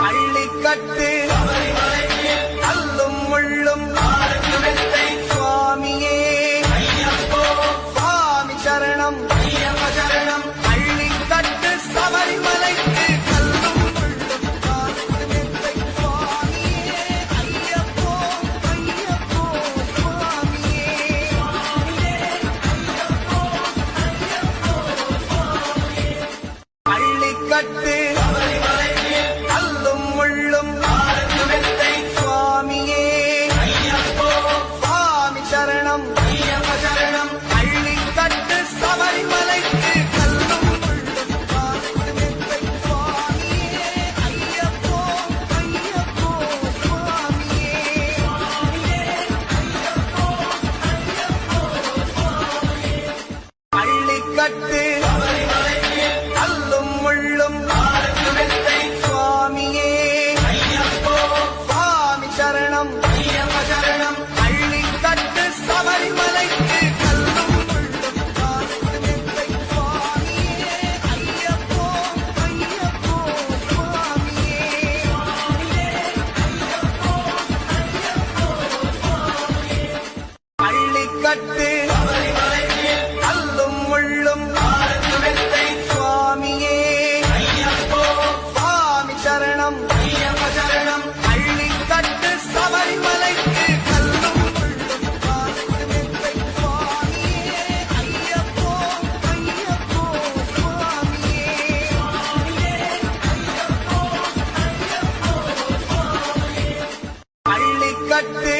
அள்ளிக்கட்டு அல்லும் முள்ளும் சுவாமியே சுவாமி சரணம் சரணம் அள்ளிக்கட்டு சபரிமலைக்கு கல்லும் முள்ளும் சுவாமியே ஐயப்போ ஐயப்போ சுவாமியே அள்ளிக்கட்டு சரணம் சரணம் அள்ளிக்கட்டு சபரிமலைக்கு கல்லும் முள்ளும் சுவாமியே ஐயப்போ ஐயப்போ சுவாமியே அள்ளிக்கட்டு அல்லும் முள்ளும் சுவாமியே சுவாமி சரணம் சரணம் அள்ளிக்கட்டு சபரிமலைக்கு கல்லும் முள்ளும் சுவாமியே ஐயப்போ ஐயப்போ சுவாமியே அள்ளிக்கட்டு அல்லும் முள்ளும் சுவாமியே சுவாமி சரணம் சரணம் அள்ளிக்கட்டு சபரிமலைக்கு கல்லும் முள்ளும் சுவாமியே ஐயப்போ ஐயப்போ சுவாமியே அள்ளிக்கட்டு